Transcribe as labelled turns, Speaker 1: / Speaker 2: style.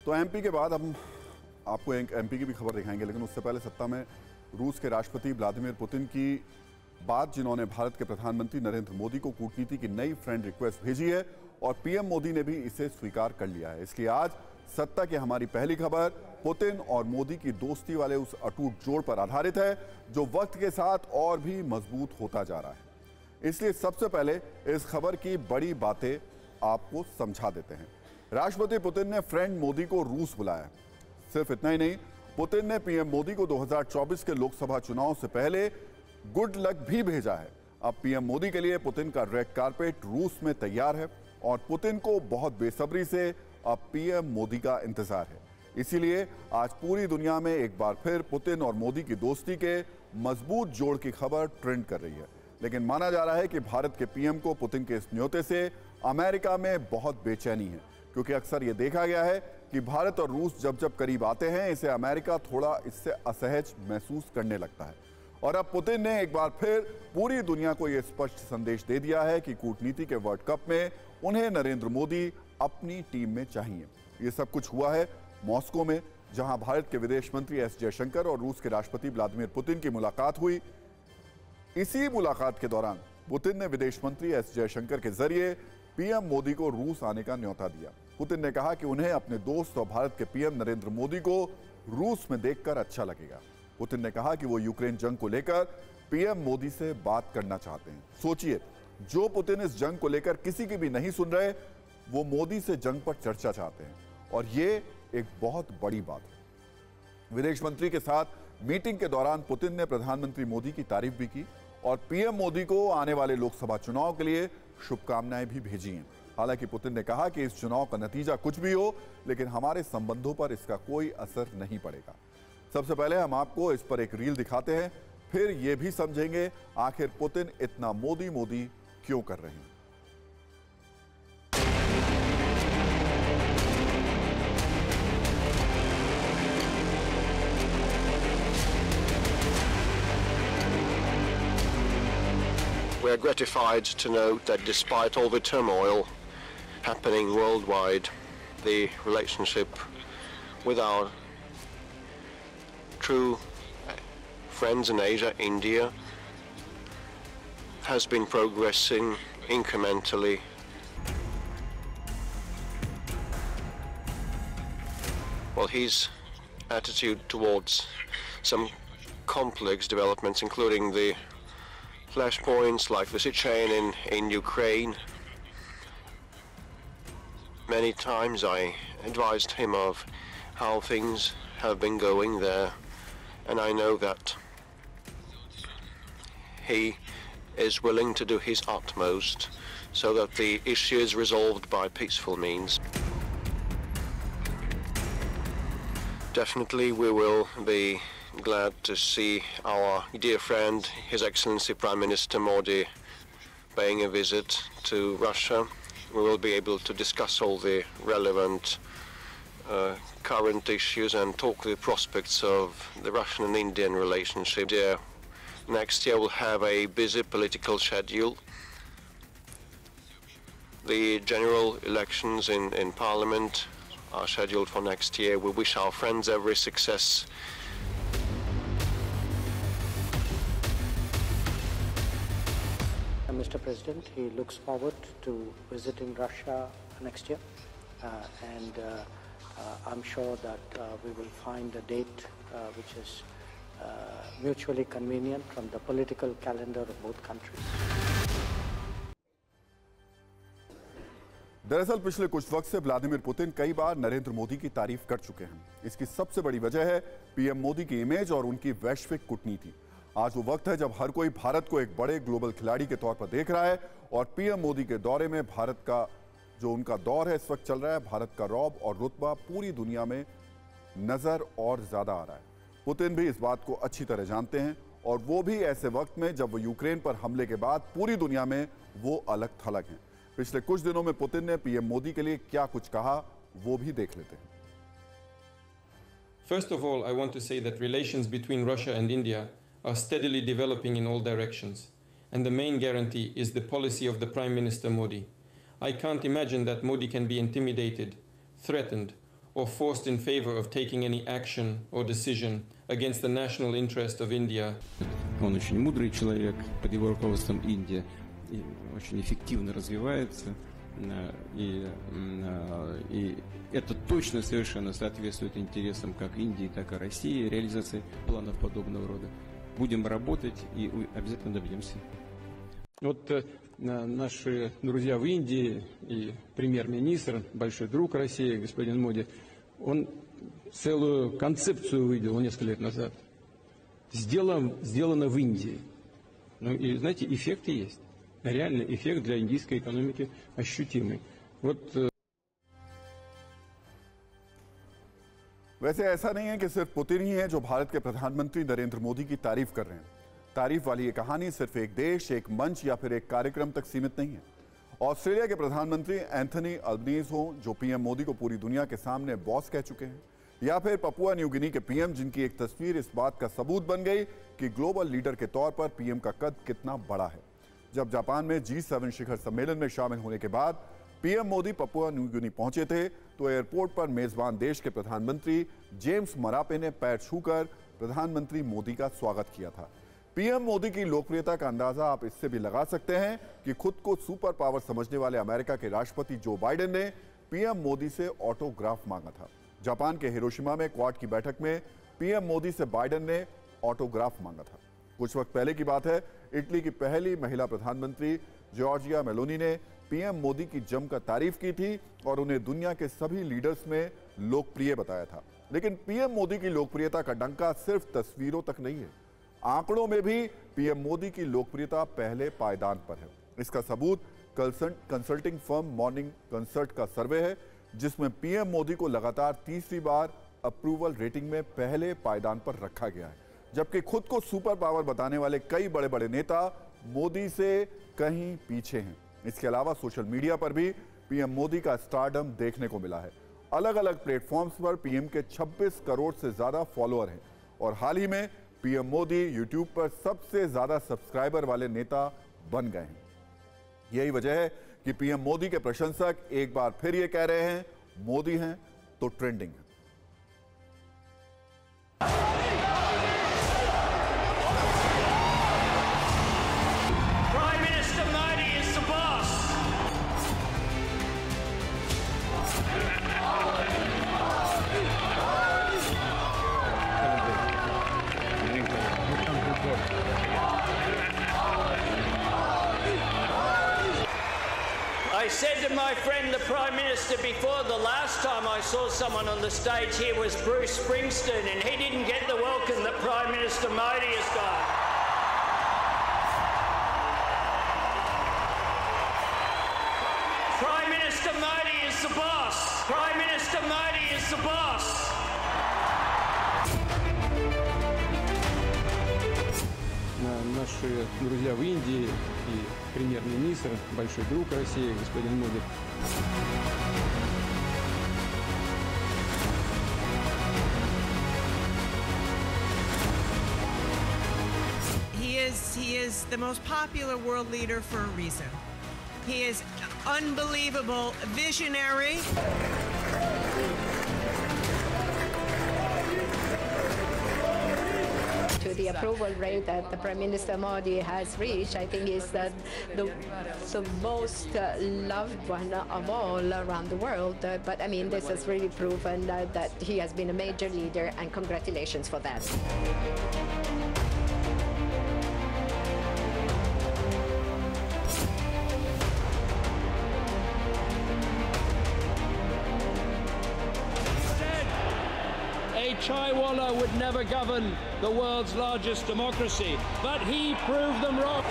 Speaker 1: तो एमपी के बाद हम आपको एक एमपी की भी खबर दिखाएंगे, लेकिन उससे पहले सत्ता में रूस के राष्ट्रपति व्लादिमीर पुतिन की बात, जिन्होंने भारत के प्रधानमंत्री नरेंद्र मोदी को कूटनीति की नई फ्रेंड रिक्वेस्ट भेजी है और पीएम मोदी ने भी इसे स्वीकार कर लिया है। इसलिए आज सत्ता की हमारी पहली खबर पुतिन और मोदी की दोस्ती वाले उस अटूट जोड़ पर आधारित है जो वक्त के साथ और भी मजबूत होता जा रहा है। इसलिए सबसे पहले इस खबर की बड़ी बातें आपको समझा देते हैं। राष्ट्रपति पुतिन ने फ्रेंड मोदी को रूस बुलाया। सिर्फ इतना ही नहीं, पुतिन ने पीएम मोदी को 2024 के लोकसभा चुनाव से पहले गुड लक भी भेजा है। अब पीएम मोदी के लिए पुतिन का रेड कारपेट रूस में तैयार है और पुतिन को बहुत बेसब्री से अब पीएम मोदी का इंतजार है। इसीलिए आज पूरी दुनिया में एक बार फिर पुतिन और मोदी की दोस्ती के मजबूत जोड़ की खबर ट्रेंड कर रही है। लेकिन माना जा रहा है कि भारत के पीएम को पुतिन के इस न्योते से अमेरिका में बहुत बेचैनी है, क्योंकि अक्सर यह देखा गया है कि भारत और रूस जब जब करीब आते हैं, इसे अमेरिका थोड़ा इससे असहज महसूस करने लगता है। और अब पुतिन ने एक बार फिर पूरी दुनिया को यह स्पष्ट संदेश दे दिया है कि कूटनीति के वर्ल्ड कप में उन्हें नरेंद्र मोदी अपनी टीम में चाहिए। यह सब कुछ हुआ है मॉस्को में, जहां भारत के विदेश मंत्री एस जयशंकर और रूस के राष्ट्रपति व्लादिमीर पुतिन की मुलाकात हुई। इसी मुलाकात के दौरान पुतिन ने विदेश मंत्री एस जयशंकर के जरिए पीएम मोदी को रूस आने का न्योता दिया। पुतिन ने कहा कि उन्हें अपने दोस्त और भारत के पीएम नरेंद्र मोदी को रूस में देखकर अच्छा लगेगा। पुतिन ने कहा कि वो यूक्रेन जंग को लेकर पीएम मोदी से बात करना चाहते हैं। सोचिए, जो पुतिन इस जंग को लेकर किसी की भी नहीं सुन रहे, वो मोदी से जंग पर चर्चा चाहते हैं, और ये एक बहुत बड़ी बात है। विदेश मंत्री के साथ मीटिंग के दौरान पुतिन ने प्रधानमंत्री मोदी की तारीफ भी की और पीएम मोदी को आने वाले लोकसभा चुनाव के लिए शुभकामनाएं भी भेजी हैं। हालांकि पुतिन ने कहा कि इस चुनाव का नतीजा कुछ भी हो, लेकिन हमारे संबंधों पर इसका कोई असर नहीं पड़ेगा। सबसे पहले हम आपको इस पर एक रील दिखाते हैं, फिर यह भी समझेंगे आखिर पुतिन इतना मोदी मोदी क्यों कर रहे हैं।
Speaker 2: We are gratified to note that despite all the turmoil happening worldwide, the relationship with our true friends in Asia, India, has been progressing incrementally. Well, his attitude towards some complex developments, including the flashpoints like the situation in Ukraine. Many times I advised him of how things have been going there, and I know that he is willing to do his utmost so that the issue is resolved by peaceful means. Definitely we will be glad to see our dear friend, His Excellency Prime Minister Modi, paying a visit to Russia. We will be able to discuss all the relevant current issues and talk the prospects of the Russian and Indian relationship. Next year we'll have a busy political schedule. The general elections in Parliament are scheduled for next year. We wish our friends every success.
Speaker 3: Mr. President, he looks forward to visiting Russia next year, and I'm sure that we will find a date which is mutually convenient from the political calendar of both countries.
Speaker 1: दरअसल पिछले कुछ वक्त से Vladimir Putin कई बार नरेंद्र मोदी की तारीफ कर चुके हैं। इसकी सबसे बड़ी वजह है पीएम मोदी की इमेज और उनकी वैश्विक कूटनीति। आज वो वक्त है जब हर कोई भारत को एक बड़े ग्लोबल खिलाड़ी के तौर पर देख रहा है, और पीएम मोदी के दौरे में भारत का जो उनका दौर है इस वक्त चल रहा है, भारत का रौब और रुतबा पूरी दुनिया में नजर और ज्यादा आ रहा है। पुतिन भी इस बात को अच्छी तरह जानते हैं, और वो भी ऐसे वक्त में जब वो यूक्रेन पर हमले के बाद पूरी दुनिया में वो अलग थलग हैं। पिछले कुछ दिनों में पुतिन ने पीएम मोदी के लिए क्या कुछ कहा, वो भी देख लेते हैं।
Speaker 4: First of all, I want to say that relations between Russia and India are steadily developing in all directions, and the main guarantee is the policy of the Prime Minister Modi. I can't imagine that Modi can be intimidated, threatened, or forced in favor of taking any action or decision against the national interest of India.
Speaker 5: Он очень мудрый человек, под его руководством Индия очень эффективно развивается, и это точно совершенно соответствует интересам как Индии, так и России, реализации планов подобного рода. Будем работать и обязательно добьемся. Вот наши друзья в Индии и премьер-министр, большой друг России, господин Моди, он целую концепцию выделил несколько лет назад. Сделано в Индии. Ну и, знаете, эффекты есть. Реальный эффект для индийской экономики ощутимый. Вот.
Speaker 1: वैसे ऐसा नहीं है कि सिर्फ Putin ही है जो भारत के प्रधानमंत्री नरेंद्र मोदी की तारीफ कर रहे हैं। तारीफ वाली ये कहानी सिर्फ एक देश, एक मंच या फिर एक कार्यक्रम तक सीमित नहीं है। ऑस्ट्रेलिया के प्रधानमंत्री एंथनी अल्बनीज हो, जो पीएम मोदी को पूरी दुनिया के सामने बॉस कह चुके हैं, या फिर पपुआ न्यू गिनी के पीएम, जिनकी एक तस्वीर इस बात का सबूत बन गई कि ग्लोबल लीडर के तौर पर पीएम का कद कितना बड़ा है। जब जापान में G7 शिखर सम्मेलन में शामिल होने के बाद PM Modi Papua New Guinea पहुंचे थे, तो एयरपोर्ट पर मेजबान देश के प्रधानमंत्री जेम्स मरापे ने पैर छूकर प्रधानमंत्री मोदी का स्वागत किया था। पीएम मोदी की लोकप्रियता का अंदाजा आप इससे भी लगा सकते हैं कि खुद को सुपर पावर समझने वाले अमेरिका के राष्ट्रपति जो बाइडेन ने पीएम मोदी से ऑटोग्राफ मांगा था। जापान के हिरोशिमा में क्वाड की बैठक में पीएम मोदी से बाइडेन ने ऑटोग्राफ मांगा था। कुछ वक्त पहले की बात है, इटली की पहली महिला प्रधानमंत्री जॉर्जिया मेलोनी ने पीएम मोदी की जमकर तारीफ की थी और उन्हें दुनिया के सभी लीडर्स में लोकप्रिय बताया था। लेकिन पीएम मोदी की लोकप्रियता का डंका सिर्फ तस्वीरों तक नहीं है, आंकड़ों में भी पीएम मोदी की लोकप्रियता पहले पायदान पर है। इसका सबूत कंसल्टिंग फर्म मॉर्निंग कंसल्ट का सर्वे है, जिसमें पीएम मोदी को लगातार तीसरी बार अप्रूवल रेटिंग में पहले पायदान पर रखा गया है, जबकि खुद को सुपर पावर बताने वाले कई बड़े बड़े नेता मोदी से कहीं पीछे हैं। इसके अलावा सोशल मीडिया पर भी पीएम मोदी का स्टारडम देखने को मिला है। अलग अलग प्लेटफॉर्म्स पर पीएम के 26 करोड़ से ज्यादा फॉलोअर हैं और हाल ही में पीएम मोदी यूट्यूब पर सबसे ज्यादा सब्सक्राइबर वाले नेता बन गए हैं। यही वजह है कि पीएम मोदी के प्रशंसक एक बार फिर ये कह रहे हैं, मोदी हैं तो ट्रेंडिंग है।
Speaker 6: I said to my friend the Prime Minister before, the last time I saw someone on the stage here was Bruce Springsteen, and he didn't get the welcome that Prime Minister Modi has got. Prime Minister Modi is the boss. Prime Minister Modi is the boss.
Speaker 5: Наши друзья в Индии и премьер-министр, большой друг России, господин Моди.
Speaker 7: He is the most popular world leader for a reason. He is unbelievable, visionary.
Speaker 8: To the approval rate that the Prime Minister Modi has reached, I think is that the most loved one of all around the world. But I mean, this has really proven that he has been a major leader, and congratulations for that.
Speaker 9: A chaiwala would never govern the world's largest democracy, but he proved them wrong.